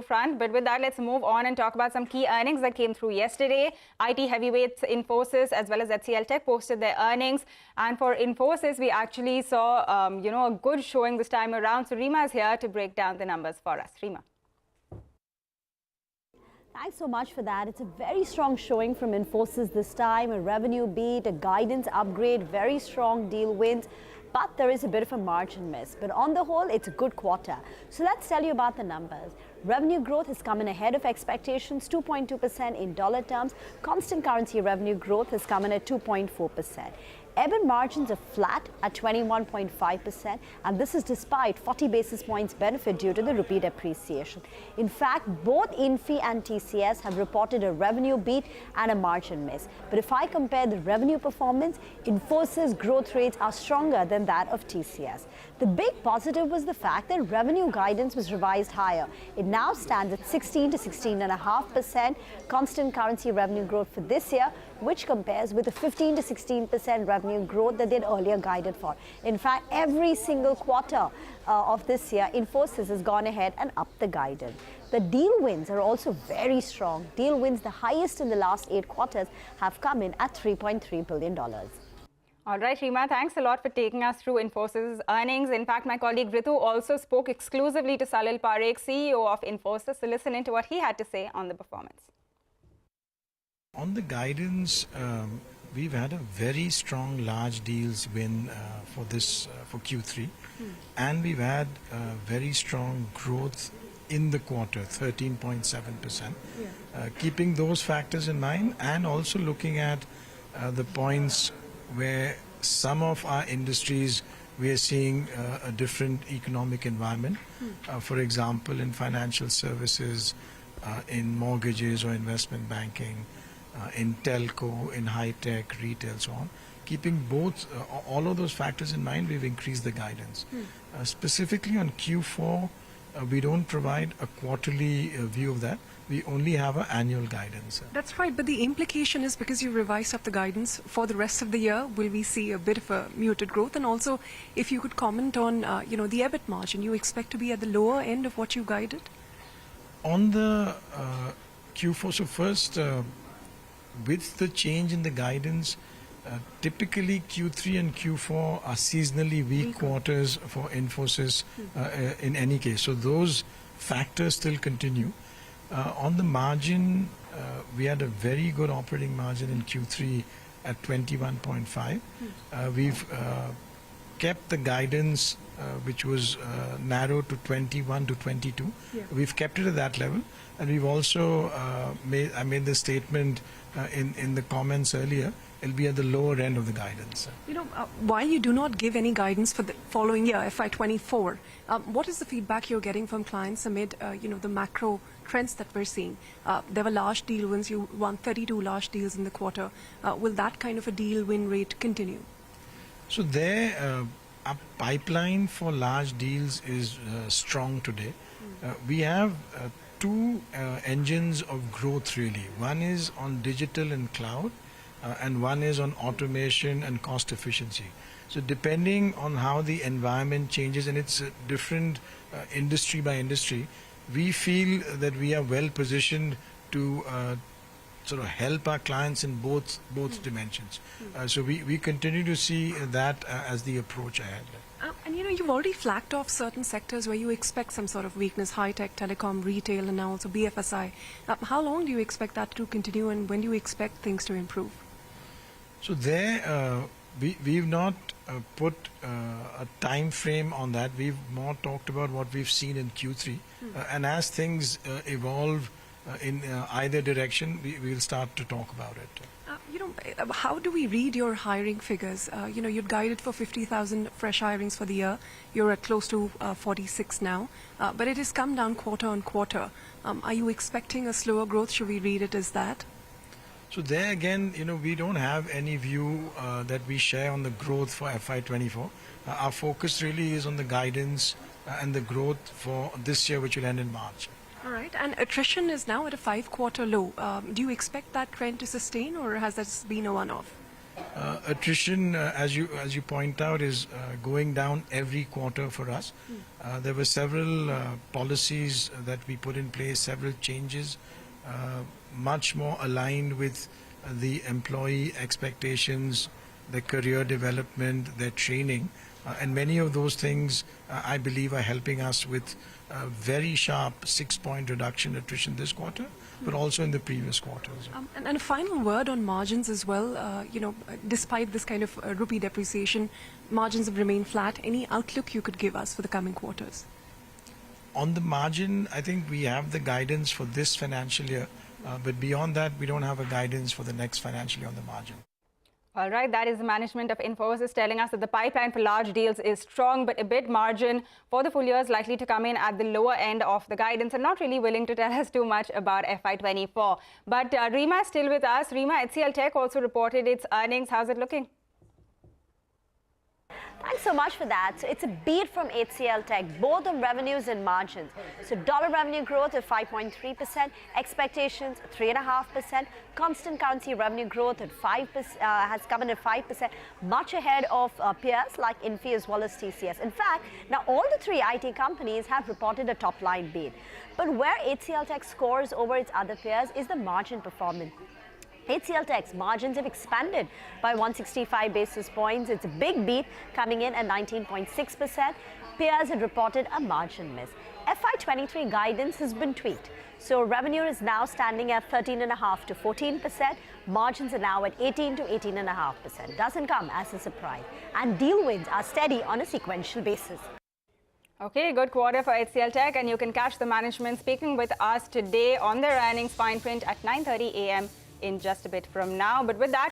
front. But with that, let's move on and talk about some key earnings that came through yesterday. IT heavyweights Infosys as well as HCL Tech posted their earnings. And for Infosys, we actually saw, a good showing this time around. So Rima is here to break down the numbers for us. Rima. Thanks so much for that. It's a very strong showing from Infosys this time, a revenue beat, a guidance upgrade, very strong deal wins, but there is a bit of a margin miss. But on the whole, it's a good quarter. So let's tell you about the numbers. Revenue growth has come in ahead of expectations, 2.2% in dollar terms. Constant currency revenue growth has come in at 2.4%. EBIT margins are flat at 21.5%, and this is despite 40 basis points benefit due to the rupee depreciation. In fact, both Infi and TCS have reported a revenue beat and a margin miss. But if I compare the revenue performance, Infosys growth rates are stronger than that of TCS. The big positive was the fact that revenue guidance was revised higher. It now stands at 16 to 16.5% constant currency revenue growth for this year, which compares with the 15 to 16% revenue growth that they'd earlier guided for. In fact, every single quarter of this year, Infosys has gone ahead and upped the guidance. The deal wins are also very strong. Deal wins, the highest in the last 8 quarters, have come in at $3.3 billion. All right, Rima, thanks a lot for taking us through Infosys' earnings. In fact, my colleague Ritu also spoke exclusively to Salil Parekh, CEO of Infosys, to listen into what he had to say on the performance. On the guidance, we've had a very strong large deals win for Q3, and we've had very strong growth in the quarter, 13.7%. Keeping those factors in mind, and also looking at the points where some of our industries we are seeing a different economic environment. For example, in financial services, in mortgages or investment banking, in telco, in high-tech, retail, so on. Keeping all of those factors in mind, we've increased the guidance. Specifically on Q4, we don't provide a quarterly view of that. We only have an annual guidance. That's right, but the implication is because you revised up the guidance for the rest of the year, will we see a bit of a muted growth? And also, if you could comment on, the EBIT margin, you expect to be at the lower end of what you guided? On the Q4, so first, with the change in the guidance, typically Q3 and Q4 are seasonally weak quarters for Infosys in any case. So those factors still continue. On the margin, we had a very good operating margin in Q3 at 21.5. We've kept the guidance, which was narrowed to 21 to 22. We've kept it at that level, and we've also I made the statement in the comments earlier. It'll be at the lower end of the guidance. While you do not give any guidance for the following year, FY24, what is the feedback you're getting from clients amid, the macro trends that we're seeing? There were large deal wins. You won 32 large deals in the quarter. Will that kind of a deal win rate continue? So our pipeline for large deals is strong today. We have two engines of growth really. One is on digital and cloud, and one is on automation and cost efficiency. So depending on how the environment changes, and it's different industry by industry, we feel that we are well positioned to sort of help our clients in both dimensions. So we continue to see that as the approach ahead. And you've already flagged off certain sectors where you expect some sort of weakness: high-tech, telecom, retail, and now also BFSI. How long do you expect that to continue, and when do you expect things to improve? So we've not put a time frame on that. We've more talked about what we've seen in Q3, and as things evolve in either direction, we'll start to talk about it. How do we read your hiring figures? You'd guided for 50,000 fresh hirings for the year. You're at close to 46 now, but it has come down quarter on quarter. Are you expecting a slower growth? Should we read it as that? So there again, we don't have any view that we share on the growth for FY24. Our focus really is on the guidance and the growth for this year, which will end in March. All right, and attrition is now at a 5-quarter low. Do you expect that trend to sustain, or has that been a one-off? Attrition, as you point out, is going down every quarter for us. There were several policies that we put in place, several changes, much more aligned with the employee expectations, their career development, their training. And many of those things, I believe, are helping us with a very sharp 6-point reduction attrition this quarter, but also in the previous quarters. And a final word on margins as well. Despite this kind of rupee depreciation, margins have remained flat. Any outlook you could give us for the coming quarters? On the margin, I think we have the guidance for this financial year, but beyond that, we don't have a guidance for the next financial year on the margin. All right, that is the management of Infosys telling us that the pipeline for large deals is strong, but EBIT margin for the full year is likely to come in at the lower end of the guidance, and not really willing to tell us too much about FY24. But Rima is still with us. Rima, HCL Tech also reported its earnings. How's it looking? Thanks so much for that. So it's a beat from HCL Tech, both on revenues and margins. So dollar revenue growth of 5.3%, expectations 3.5%, constant currency revenue growth at 5% has come in at 5%, much ahead of peers like Infosys as well as TCS. In fact, now all the three IT companies have reported a top-line beat. But where HCL Tech scores over its other peers is the margin performance. HCL Tech's margins have expanded by 165 basis points. It's a big beat, coming in at 19.6%. Peers had reported a margin miss. FY23 guidance has been tweaked. So revenue is now standing at 13.5% to 14%. Margins are now at 18 to 18.5%. Doesn't come as a surprise. And deal wins are steady on a sequential basis. Okay, good quarter for HCL Tech, and you can catch the management speaking with us today on their earnings fine print at 9:30 a.m. in just a bit from now. But with that,